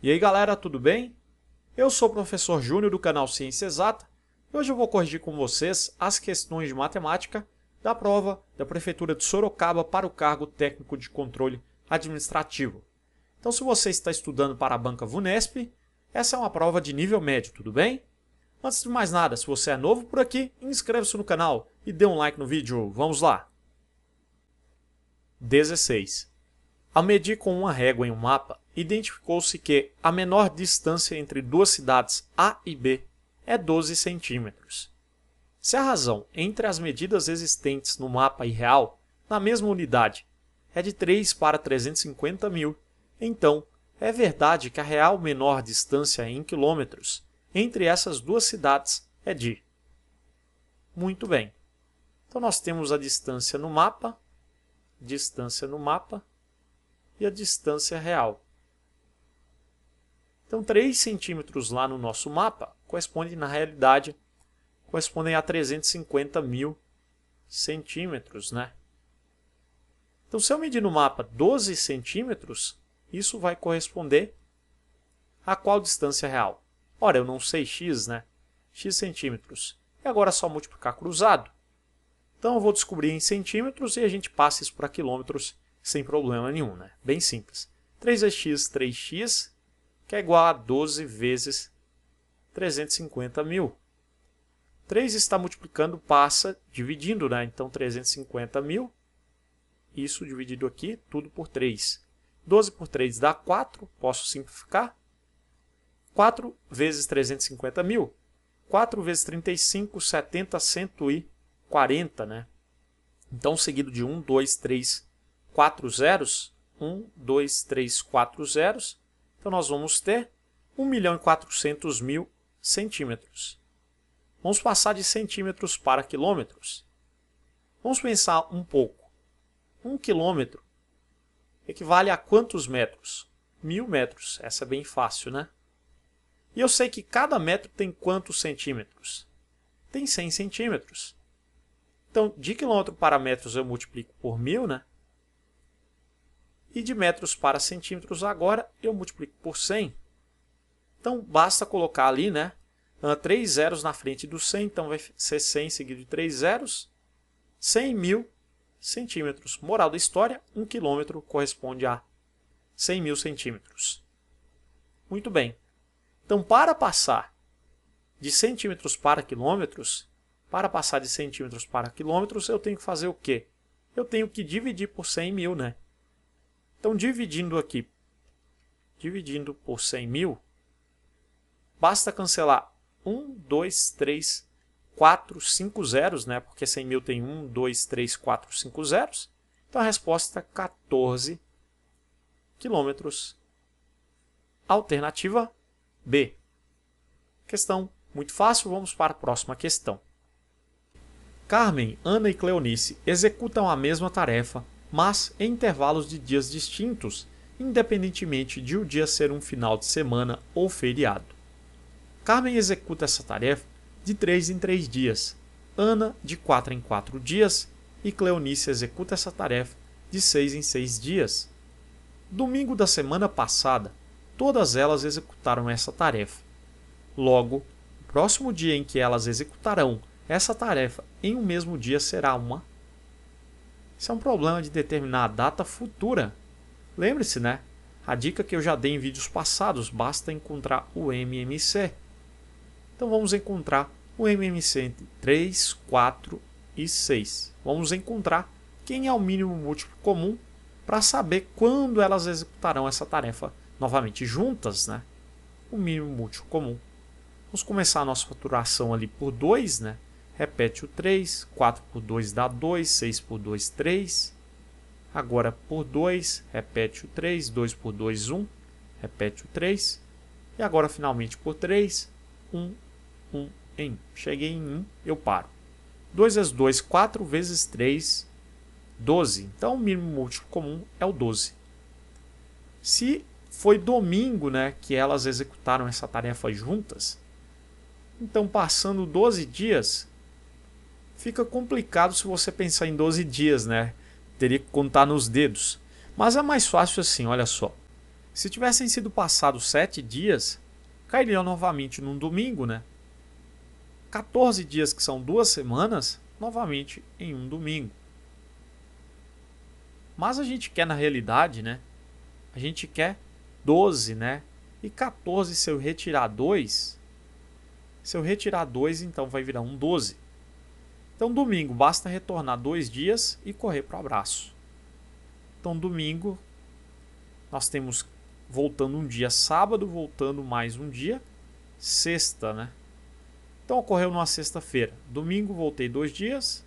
E aí galera, tudo bem? Eu sou o professor Júnior do canal Ciência Exata e hoje eu vou corrigir com vocês as questões de matemática da prova da Prefeitura de Sorocaba para o cargo técnico de controle administrativo. Então, se você está estudando para a banca VUNESP, essa é uma prova de nível médio, tudo bem? Antes de mais nada, se você é novo por aqui, inscreva-se no canal e dê um like no vídeo. Vamos lá! 16. Ao medir com uma régua em um mapa, identificou-se que a menor distância entre duas cidades A e B é 12 centímetros. Se a razão entre as medidas existentes no mapa e real, na mesma unidade, é de 3 para 350 mil, então é verdade que a real menor distância em quilômetros entre essas duas cidades é de... Muito bem. Então nós temos a distância no mapa e a distância real. Então 3 centímetros lá no nosso mapa corresponde, na realidade, correspondem a 350 mil centímetros, né? Então, se eu medir no mapa 12 centímetros, isso vai corresponder a qual distância real? Ora, eu não sei x, né? X centímetros. E agora é só multiplicar cruzado. Então, eu vou descobrir em centímetros e a gente passa isso para quilômetros sem problema nenhum, né? Bem simples. 3 vezes x, 3x, que é igual a 12 vezes 350 mil. 3 está multiplicando, passa dividindo, né? Então, 350 mil. Isso dividido aqui, tudo por 3. 12 por 3 dá 4, posso simplificar. 4 vezes 350 mil. 4 vezes 35, 70, 140, né? Então, seguido de 1, 2, 3, 4 zeros. 1, 2, 3, 4 zeros. Então, nós vamos ter 1.400.000 centímetros. Vamos passar de centímetros para quilômetros. Vamos pensar um pouco. 1 quilômetro equivale a quantos metros? 1000 metros. Essa é bem fácil, né? E eu sei que cada metro tem quantos centímetros? Tem 100 centímetros. Então, de quilômetro para metros eu multiplico por 1000, né? E de metros para centímetros agora eu multiplico por 100. Então, basta colocar ali, né? 3 zeros na frente do 100, então vai ser 100 seguido de 3 zeros. 100.000 centímetros. Moral da história, 1 quilômetro corresponde a 100.000 centímetros. Muito bem. Então, para passar de centímetros para quilômetros, eu tenho que fazer o quê? Eu tenho que dividir por 100.000, né? Então, dividindo por 100.000, basta cancelar 1, 2, 3, 4, 5 zeros, né? Porque 100.000 tem 1, 2, 3, 4, 5 zeros. Então, a resposta é 14 quilômetros. Alternativa B. Questão muito fácil, vamos para a próxima questão. Carmen, Ana e Cleonice executam a mesma tarefa, mas em intervalos de dias distintos, independentemente de o dia ser um final de semana ou feriado. Carmen executa essa tarefa de 3 em 3 dias, Ana de 4 em 4 dias e Cleonice executa essa tarefa de 6 em 6 dias. Domingo da semana passada, todas elas executaram essa tarefa. Logo, o próximo dia em que elas executarão essa tarefa em um mesmo dia será uma... Isso é um problema de determinar a data futura. Lembre-se, né? A dica que eu já dei em vídeos passados, basta encontrar o MMC. Então, vamos encontrar o MMC entre 3, 4 e 6. Vamos encontrar quem é o mínimo múltiplo comum para saber quando elas executarão essa tarefa novamente juntas, né? O mínimo múltiplo comum. Vamos começar a nossa faturação ali por 2, né? Repete o 3, 4 por 2 dá 2, 6 por 2, 3. Agora por 2, repete o 3, 2 por 2, 1. Repete o 3. E agora finalmente por 3, 1, 1 em 1. Cheguei em 1, eu paro. 2 vezes 2, 4 vezes 3, 12. Então o mínimo múltiplo comum é o 12. Se foi domingo, né, que elas executaram essa tarefa juntas, então passando 12 dias, fica complicado se você pensar em 12 dias, né? Teria que contar nos dedos. Mas é mais fácil assim, olha só. Se tivessem sido passados 7 dias, cairiam novamente num domingo, né? 14 dias, que são 2 semanas, novamente em um domingo. Mas a gente quer, na realidade, né? A gente quer 12, né? E 14, se eu retirar 2, então vai virar um 12. Então, domingo, basta retornar 2 dias e correr para o abraço. Então, domingo, nós temos voltando um dia, sábado, voltando mais um dia, sexta, né? Então, ocorreu numa sexta-feira. Domingo, voltei 2 dias.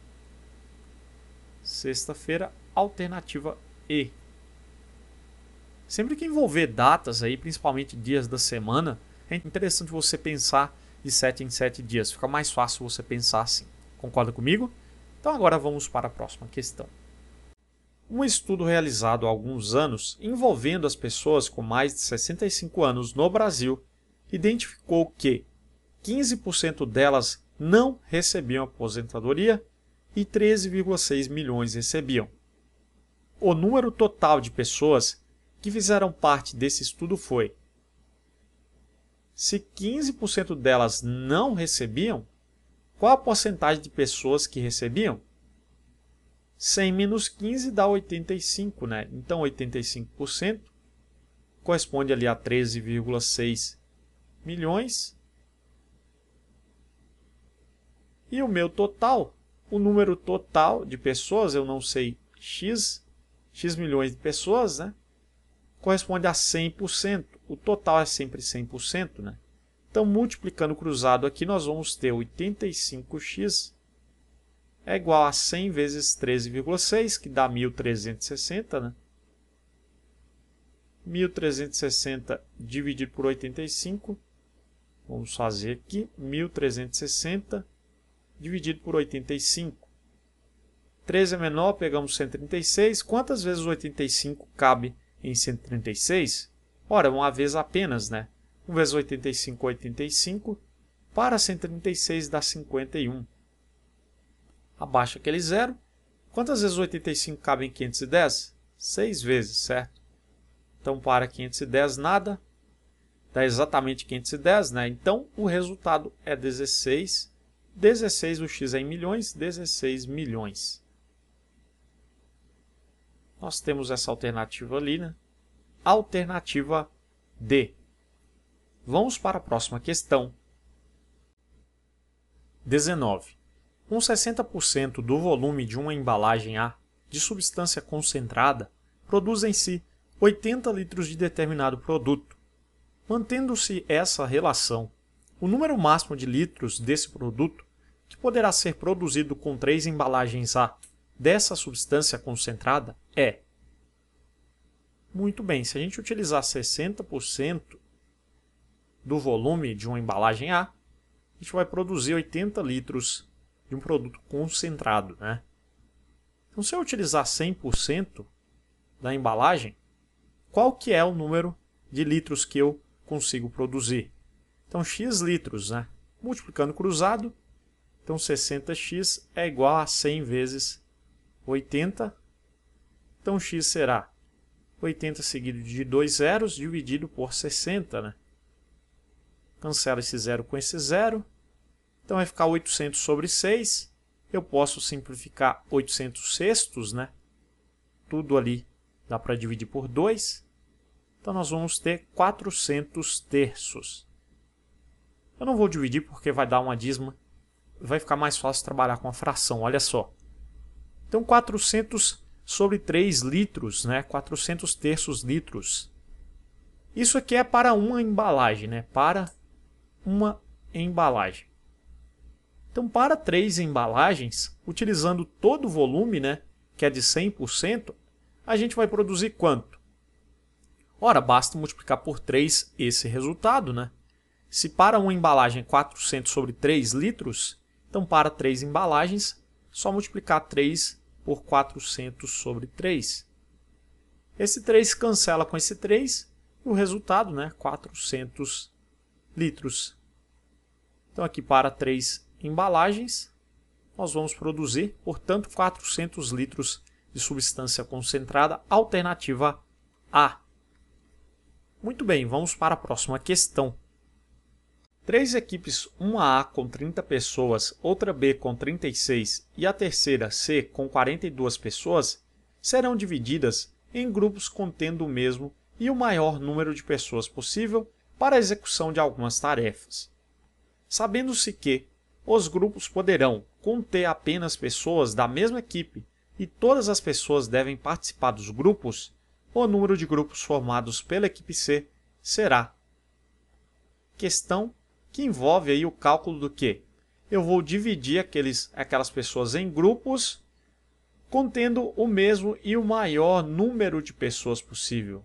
Sexta-feira, alternativa E. Sempre que envolver datas aí, principalmente dias da semana, é interessante você pensar de 7 em 7 dias. Fica mais fácil você pensar assim. Concorda comigo? Então agora vamos para a próxima questão. Um estudo realizado há alguns anos, envolvendo as pessoas com mais de 65 anos no Brasil, identificou que 15% delas não recebiam aposentadoria e 13,6 milhões recebiam. O número total de pessoas que fizeram parte desse estudo foi: se 15% delas não recebiam, qual a porcentagem de pessoas que recebiam? 100 menos 15 dá 85, né? Então 85% corresponde ali a 13,6 milhões. E o meu total, o número total de pessoas, eu não sei x milhões de pessoas, né? Corresponde a 100%. O total é sempre 100%, né? Então, multiplicando cruzado aqui, nós vamos ter 85x é igual a 100 vezes 13,6, que dá 1.360, né? 1.360 dividido por 85, vamos fazer aqui, 1.360 dividido por 85. 13 é menor, pegamos 136. Quantas vezes 85 cabe em 136? Ora, uma vez apenas, né? 1 vezes 85, 85. Para 136 dá 51. Abaixa aquele zero. Quantas vezes 85 cabe em 510? 6 vezes, certo? Então, para 510, nada. Dá exatamente 510, né? Então, o resultado é 16. 16, o x é em milhões, 16 milhões. Nós temos essa alternativa ali, né? Alternativa D. Vamos para a próxima questão. 19. Com 60% do volume de uma embalagem A de substância concentrada, produzem-se 80 litros de determinado produto. Mantendo-se essa relação, o número máximo de litros desse produto, que poderá ser produzido com 3 embalagens A dessa substância concentrada, é... Muito bem, se a gente utilizar 60% do volume de uma embalagem A, a gente vai produzir 80 litros de um produto concentrado, né? Então, se eu utilizar 100% da embalagem, qual que é o número de litros que eu consigo produzir? Então, x litros, né? Multiplicando cruzado, então 60x é igual a 100 vezes 80. Então, x será 80 seguido de 2 zeros dividido por 60, né? Cancela esse zero com esse zero. Então, vai ficar 800 sobre 6. Eu posso simplificar 800 sextos, né? Tudo ali dá para dividir por 2. Então, nós vamos ter 400 terços. Eu não vou dividir porque vai dar uma dízima. Vai ficar mais fácil trabalhar com a fração, olha só. Então, 400 sobre 3 litros, né? 400 terços litros. Isso aqui é para uma embalagem, né? Para uma embalagem. Então, para 3 embalagens, utilizando todo o volume, né? Que é de 100%, a gente vai produzir quanto? Ora, basta multiplicar por 3 esse resultado, né? Se para uma embalagem é 400 sobre 3 litros, então para 3 embalagens, só multiplicar 3 por 400 sobre 3. Esse 3 cancela com esse 3 e o resultado, né, 400 litros. Então aqui para 3 embalagens, nós vamos produzir, portanto, 400 litros de substância concentrada, alternativa A. Muito bem, vamos para a próxima questão. 3 equipes, uma A com 30 pessoas, outra B com 36 e a terceira C com 42 pessoas, serão divididas em grupos contendo o mesmo e o maior número de pessoas possível para a execução de algumas tarefas. Sabendo-se que os grupos poderão conter apenas pessoas da mesma equipe e todas as pessoas devem participar dos grupos, o número de grupos formados pela equipe C será. Questão que envolve aí o cálculo do que? Eu vou dividir aquelas pessoas em grupos contendo o mesmo e o maior número de pessoas possível.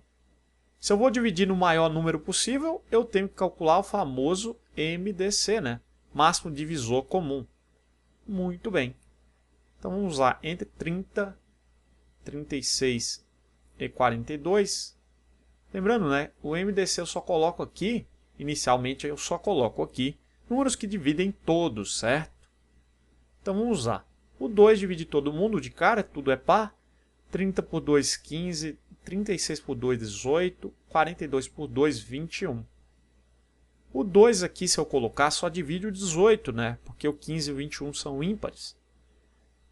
Se eu vou dividir no maior número possível, eu tenho que calcular o famoso MDC, né? Máximo divisor comum. Muito bem. Então vamos lá, entre 30, 36 e 42. Lembrando, né? O MDC eu só coloco aqui, inicialmente eu só coloco aqui, números que dividem todos, certo? Então vamos lá. O 2 divide todo mundo de cara, tudo é par. 30 por 2, 15. 36 por 2, 18. 42 por 2, 21. O 2 aqui, se eu colocar, só divide o 18, né? Porque o 15 e o 21 são ímpares.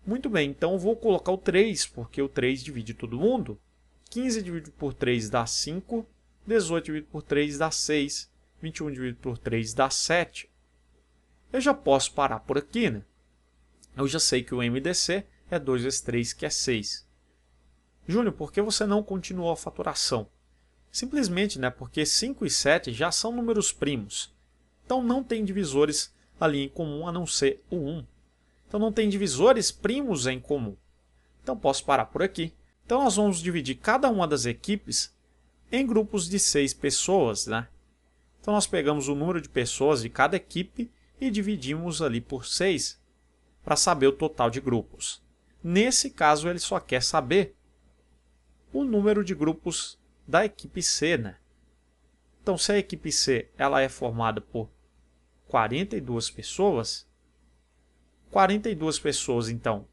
Muito bem, então eu vou colocar o 3, porque o 3 divide todo mundo. 15 dividido por 3 dá 5. 18 dividido por 3 dá 6. 21 dividido por 3 dá 7. Eu já posso parar por aqui, né? Eu já sei que o MDC é 2 vezes 3, que é 6. Júnior, por que você não continuou a fatoração? Simplesmente, né, porque 5 e 7 já são números primos. Então não tem divisores ali em comum a não ser o 1. Então não tem divisores primos em comum. Então posso parar por aqui. Então nós vamos dividir cada uma das equipes em grupos de 6 pessoas, né? Então nós pegamos o número de pessoas de cada equipe e dividimos ali por 6 para saber o total de grupos. Nesse caso ele só quer saber o número de grupos da equipe C, né? Então se a equipe C ela é formada por 42 pessoas, 42 pessoas então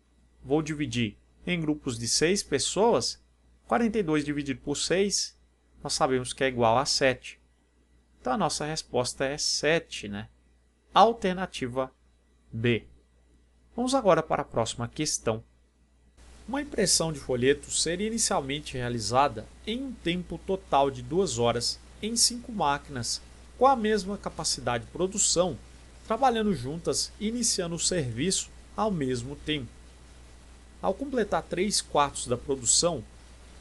vou dividir em grupos de 6 pessoas, 42 dividido por 6, nós sabemos que é igual a 7. Então a nossa resposta é 7, né? Alternativa B. Vamos agora para a próxima questão. Uma impressão de folheto seria inicialmente realizada em um tempo total de 2 horas em 5 máquinas com a mesma capacidade de produção, trabalhando juntas e iniciando o serviço ao mesmo tempo. Ao completar 3/4 da produção,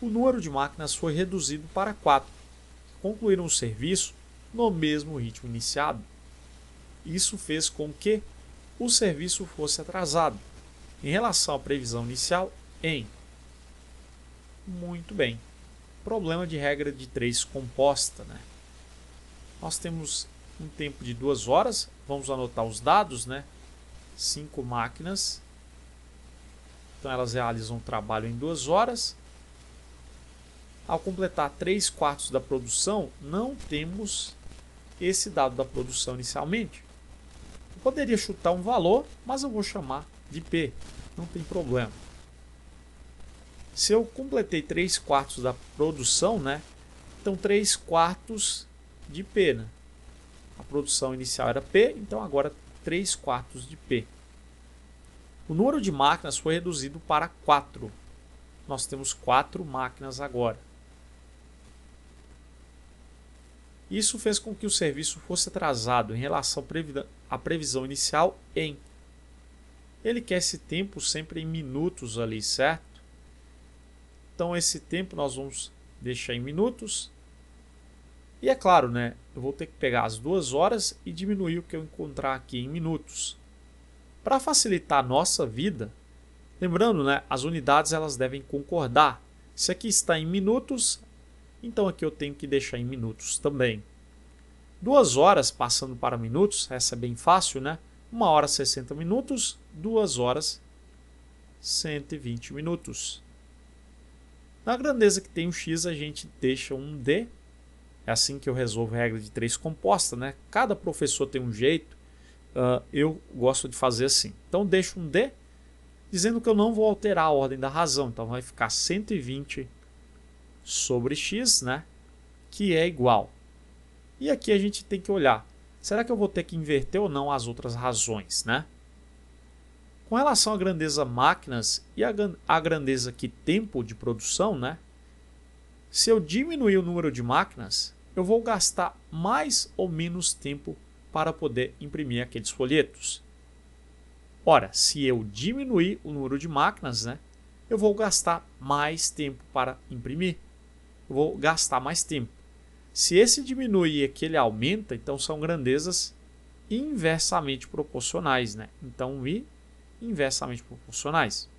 o número de máquinas foi reduzido para 4, que concluíram o serviço no mesmo ritmo iniciado. Isso fez com que o serviço fosse atrasado em relação à previsão inicial em... Muito bem. Problema de regra de 3 composta, né? Nós temos um tempo de 2 horas, vamos anotar os dados, né? 5 máquinas. Então elas realizam o trabalho em 2 horas. Ao completar 3/4 da produção, não temos esse dado da produção inicialmente. Eu poderia chutar um valor, mas eu vou chamar de P, não tem problema. Se eu completei 3/4 da produção, né? Então 3/4 de P, né? A produção inicial era P, então agora 3/4 de P. O número de máquinas foi reduzido para 4. Nós temos 4 máquinas agora. Isso fez com que o serviço fosse atrasado em relação à previsão inicial em... Ele quer esse tempo sempre em minutos ali, certo? Então esse tempo nós vamos deixar em minutos. E é claro, né? Eu vou ter que pegar as 2 horas e diminuir o que eu encontrar aqui em minutos. Para facilitar a nossa vida, lembrando, né? As unidades elas devem concordar. Se aqui está em minutos, então aqui eu tenho que deixar em minutos também. 2 horas passando para minutos, essa é bem fácil, né? 1 hora 60 minutos, 2 horas 120 minutos. Na grandeza que tem o x, a gente deixa um D. É assim que eu resolvo a regra de 3 composta, né? Cada professor tem um jeito. Eu gosto de fazer assim. Então deixo um D, dizendo que eu não vou alterar a ordem da razão. Então vai ficar 120 sobre x, né? que é igual. E aqui a gente tem que olhar, será que eu vou ter que inverter ou não as outras razões, né? Com relação à grandeza máquinas e a grandeza aqui tempo de produção, né? Se eu diminuir o número de máquinas, eu vou gastar mais ou menos tempo para poder imprimir aqueles folhetos. Ora, se eu diminuir o número de máquinas, né? Eu vou gastar mais tempo para imprimir. Eu vou gastar mais tempo. Se esse diminui e aquele aumenta, então são grandezas inversamente proporcionais, né? Então, inversamente proporcionais.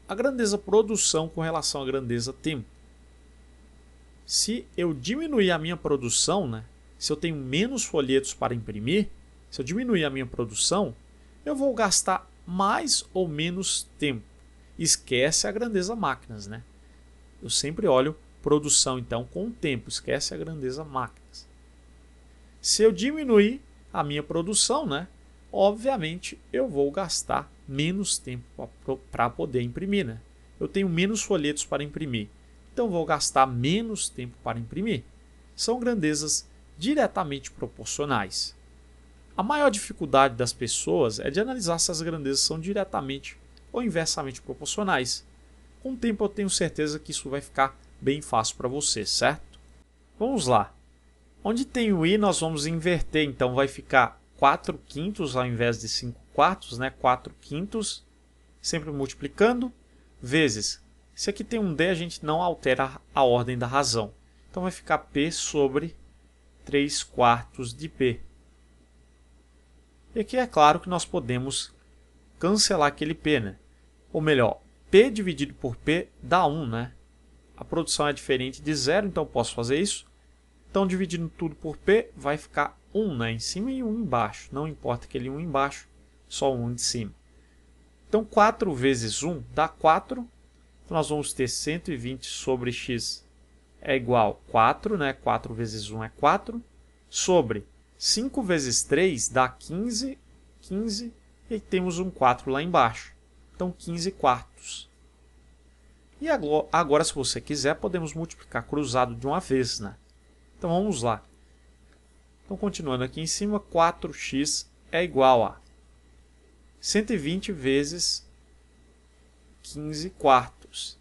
A grandeza produção com relação à grandeza tempo. Se eu diminuir a minha produção, né? Se eu tenho menos folhetos para imprimir, se eu diminuir a minha produção, eu vou gastar mais ou menos tempo. Esquece a grandeza máquinas, né? Eu sempre olho produção, então, com o tempo. Esquece a grandeza máquinas. Se eu diminuir a minha produção, né? Obviamente, eu vou gastar menos tempo para poder imprimir, né? Eu tenho menos folhetos para imprimir, então vou gastar menos tempo para imprimir. São grandezas diretamente proporcionais. A maior dificuldade das pessoas é de analisar se as grandezas são diretamente ou inversamente proporcionais. Com o tempo eu tenho certeza que isso vai ficar bem fácil para você, certo? Vamos lá. Onde tem o i, nós vamos inverter, então vai ficar 4/5 ao invés de 5/4, né? 4/5, sempre multiplicando, vezes. Se aqui tem um d, a gente não altera a ordem da razão. Então vai ficar p sobre 3/4 de p. E aqui é claro que nós podemos cancelar aquele p, né? Ou melhor, p dividido por p dá 1, né? A produção é diferente de 0, então eu posso fazer isso. Então, dividindo tudo por p, vai ficar 1, né, em cima e 1 embaixo. Não importa aquele 1 embaixo, só 1 de cima. Então, 4 vezes 1 dá 4. Então, nós vamos ter 120 sobre x é igual a 4, né? 4 vezes 1 é 4. Sobre 5 vezes 3 dá 15. 15. E aí temos um 4 lá embaixo. Então, 15/4. E agora, se você quiser, podemos multiplicar cruzado de uma vez, né? Então, vamos lá. Então, continuando aqui em cima, 4x é igual a 120 vezes 15/4.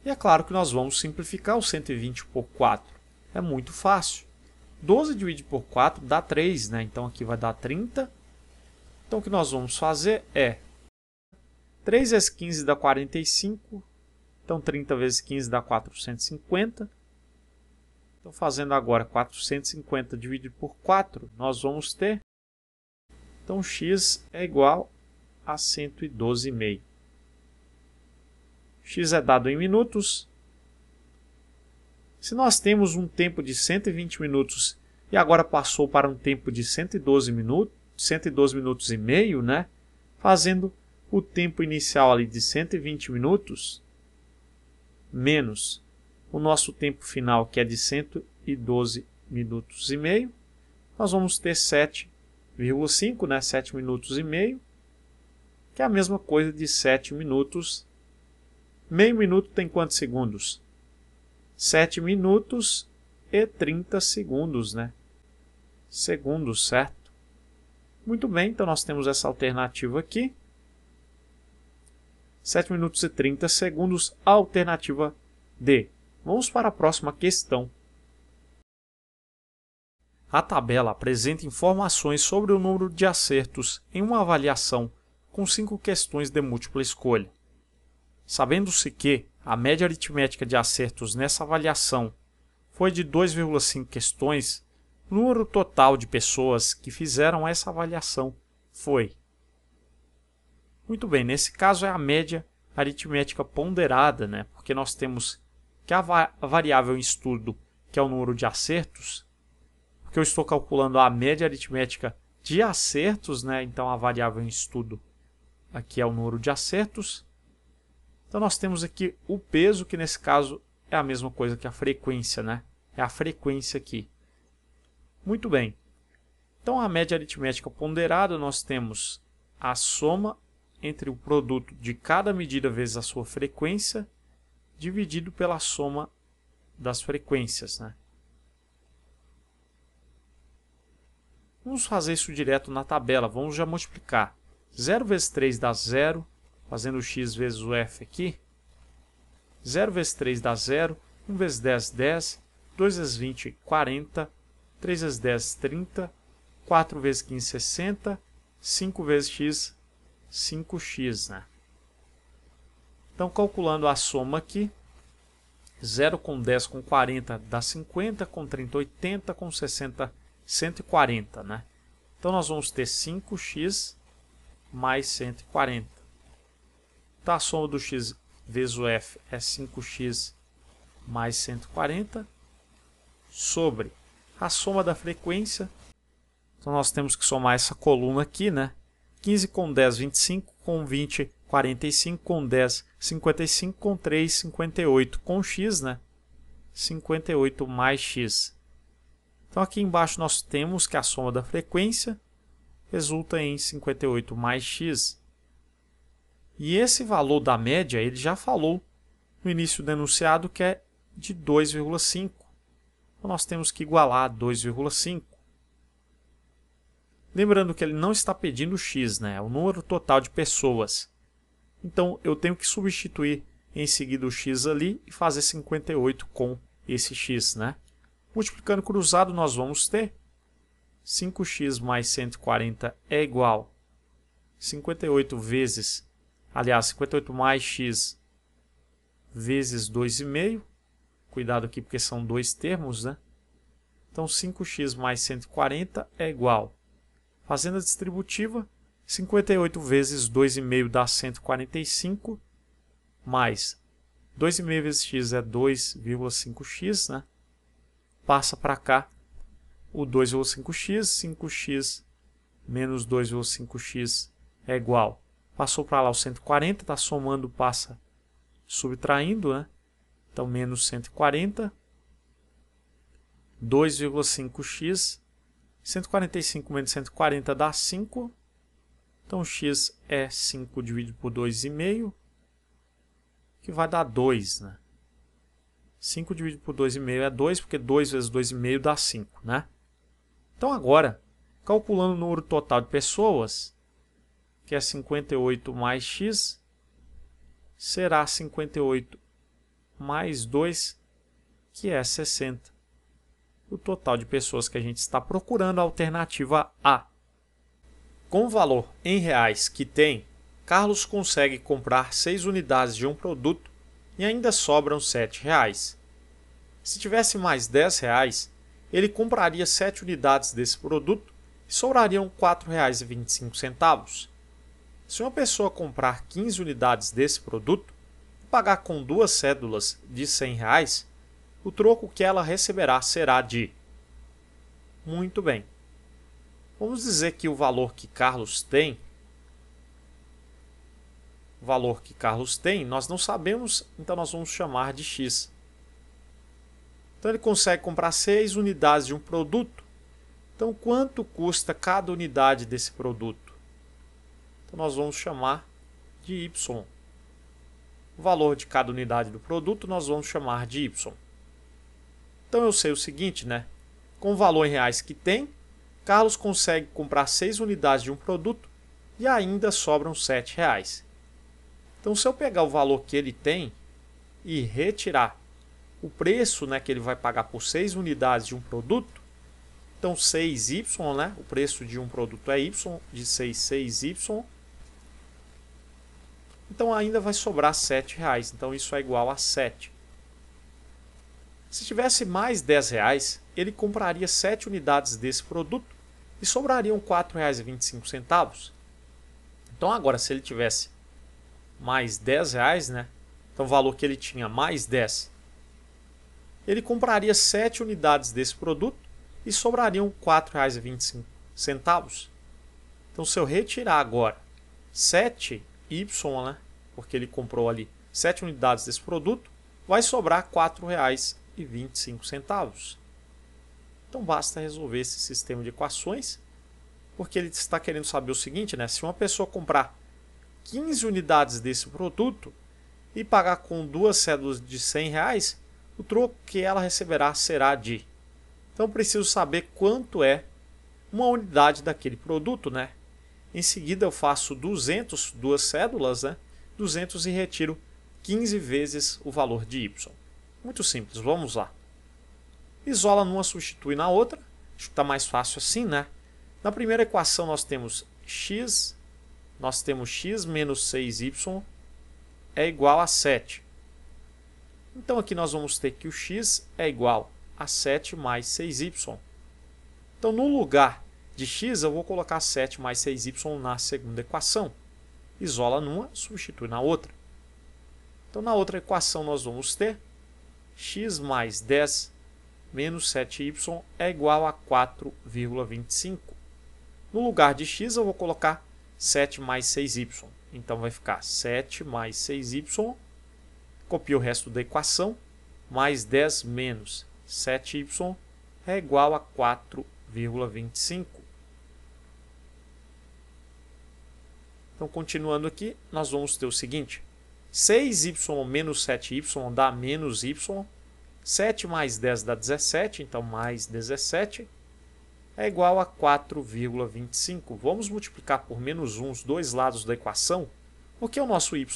E é claro que nós vamos simplificar o 120 por 4. É muito fácil. 12 dividido por 4 dá 3, né? Então, aqui vai dar 30. Então, o que nós vamos fazer é 3 vezes 15 dá 45. Então, 30 vezes 15 dá 450. Então, fazendo agora 450 dividido por 4, nós vamos ter... Então, x é igual a 112,5. X é dado em minutos. Se nós temos um tempo de 120 minutos e agora passou para um tempo de 112 minutos e meio, né? Fazendo o tempo inicial ali de 120 minutos menos o nosso tempo final, que é de 112 minutos e meio, nós vamos ter 7,5, né? 7 minutos e meio, que é a mesma coisa de 7 minutos. Meio minuto tem quantos segundos? 7 minutos e 30 segundos, né? Segundos, certo? Muito bem, então nós temos essa alternativa aqui. 7 minutos e 30 segundos, a alternativa D. Vamos para a próxima questão. A tabela apresenta informações sobre o número de acertos em uma avaliação com 5 questões de múltipla escolha. Sabendo-se que a média aritmética de acertos nessa avaliação foi de 2,5 questões, o número total de pessoas que fizeram essa avaliação foi. Muito bem, nesse caso é a média aritmética ponderada, né? Porque nós temos que a variável em estudo, que é o número de acertos, porque eu estou calculando a média aritmética de acertos, né? Então a variável em estudo aqui é o número de acertos. Então nós temos aqui o peso, que nesse caso é a mesma coisa que a frequência, né? É a frequência aqui. Muito bem. Então a média aritmética ponderada, nós temos a soma entre o produto de cada medida vezes a sua frequência, dividido pela soma das frequências, né? Vamos fazer isso direto na tabela. Vamos já multiplicar. 0 vezes 3 dá 0, fazendo o x vezes o f aqui. 0 vezes 3 dá 0, 1 vezes 10, 10, 2 vezes 20, 40, 3 vezes 10, 30, 4 vezes 15, 60, 5 vezes x, 5x, né? Então, calculando a soma aqui, 0 com 10 com 40 dá 50, com 30, 80, com 60, 140, né? Então, nós vamos ter 5x mais 140. Então, a soma do x vezes o f é 5x mais 140 sobre a soma da frequência. Então, nós temos que somar essa coluna aqui, né? 15 com 10, 25, com 20, 45, com 10, 55, com 3, 58, com x, né? 58 mais x. Então, aqui embaixo nós temos que a soma da frequência resulta em 58 mais x. E esse valor da média, ele já falou no início do enunciado que é de 2,5. Então, nós temos que igualar a 2,5. Lembrando que ele não está pedindo x, né? É o número total de pessoas. Então, eu tenho que substituir em seguida o x ali e fazer 58 com esse x, né? Multiplicando cruzado, nós vamos ter 5x mais 140 é igual a 58 vezes, aliás, 58 mais x vezes 2,5. Cuidado aqui porque são dois termos, né? Então, 5x mais 140 é igual. Fazendo a distributiva, 58 vezes 2,5 dá 145, mais 2,5 vezes x é 2,5x, né? Passa para cá o 2,5x, 5x menos 2,5x é igual. Passou para lá o 140, está somando, passa subtraindo, né? Então, menos 140, 2,5x, 145 menos 140 dá 5. Então, x é 5 dividido por 2,5, que vai dar 2, né? 5 dividido por 2,5 é 2, porque 2 vezes 2,5 dá 5, né? Então, agora, calculando o número total de pessoas, que é 58 mais x, será 58 mais 2, que é 60. O total de pessoas que a gente está procurando, a alternativa A. Com o valor em reais que tem, Carlos consegue comprar 6 unidades de um produto e ainda sobram R$ 7,00. Se tivesse mais R$ 10,00, ele compraria 7 unidades desse produto e sobrariam R$ 4,25. Se uma pessoa comprar 15 unidades desse produto e pagar com 2 cédulas de R$ 100,00, o troco que ela receberá será de... Muito bem. Vamos dizer que o valor que Carlos tem, nós não sabemos, então nós vamos chamar de x. Então ele consegue comprar 6 unidades de um produto. Então quanto custa cada unidade desse produto? Então nós vamos chamar de y. O valor de cada unidade do produto nós vamos chamar de y. Então eu sei o seguinte, né? Com o valor em reais que tem, Carlos consegue comprar 6 unidades de um produto e ainda sobram R$ 7,00. Então, se eu pegar o valor que ele tem e retirar o preço, né, que ele vai pagar por 6 unidades de um produto, então 6y, né, o preço de um produto é y, de 6y, então ainda vai sobrar R$ 7,00. Então, isso é igual a 7. Se tivesse mais R$ 10,00, ele compraria 7 unidades desse produto e sobrariam R$ 4,25. Então, agora, se ele tivesse mais R$ 10,00, né? Então, o valor que ele tinha mais 10, ele compraria 7 unidades desse produto e sobrariam R$ 4,25. Então, se eu retirar agora 7y, né? Porque ele comprou ali 7 unidades desse produto, vai sobrar R$ 4,25. Então basta resolver esse sistema de equações, porque ele está querendo saber o seguinte, né? Se uma pessoa comprar 15 unidades desse produto e pagar com 2 cédulas de R$ 100,00, o troco que ela receberá será de. Então preciso saber quanto é uma unidade daquele produto, né? Em seguida eu faço 200, duas cédulas, né? 200 e retiro 15 vezes o valor de y. Muito simples, vamos lá. Isola numa, substitui na outra. Acho que está mais fácil assim, né? Na primeira equação nós temos x menos 6y é igual a 7. Então aqui nós vamos ter que o x é igual a 7 mais 6y. Então no lugar de x eu vou colocar 7 mais 6y na segunda equação. Isola numa, substitui na outra. Então na outra equação nós vamos ter x mais 10 menos 7y é igual a 4,25. No lugar de x eu vou colocar 7 mais 6y. Então vai ficar 7 mais 6y, copio o resto da equação, mais 10 menos 7y é igual a 4,25. Então, continuando aqui, nós vamos ter o seguinte: 6y menos 7y dá menos y, 7 mais 10 dá 17, então mais 17, é igual a 4,25. Vamos multiplicar por menos 1 os dois lados da equação, porque o nosso y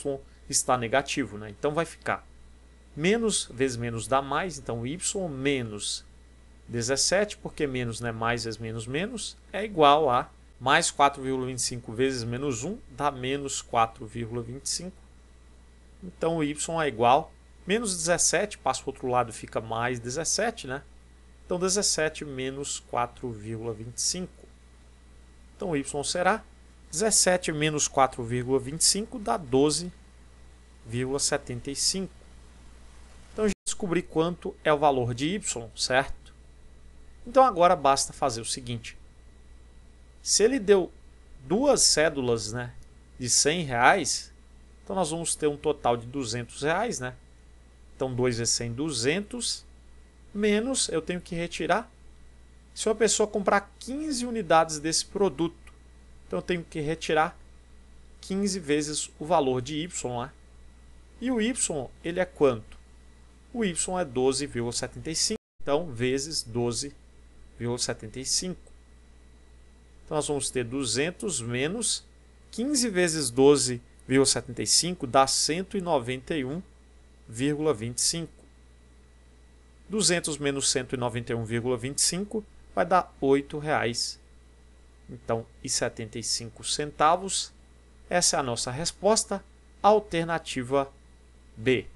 está negativo, né? Então vai ficar menos vezes menos dá mais, então y menos 17, porque menos, né? Mais vezes menos menos, é igual a mais 4,25 vezes menos 1 dá menos 4,25. Então o y é igual a menos 17, passa para o outro lado, fica mais 17, né? Então 17 menos 4,25. Então o y será 17 menos 4,25 dá 12,75. Então já descobri quanto é o valor de y, certo? Então agora basta fazer o seguinte: se ele deu duas cédulas, né, de R$100, então nós vamos ter um total de R$200, né? Então 2 vezes 100, 200, menos, eu tenho que retirar, se uma pessoa comprar 15 unidades desse produto, então eu tenho que retirar 15 vezes o valor de y, né? E o y, ele é quanto? O y é 12,75, então vezes 12,75. Então nós vamos ter 200 menos 15 vezes 12,75 dá 191,25. 200 menos 191,25 vai dar R$ 8,00. Então, e 75 centavos. Essa é a nossa resposta, alternativa B.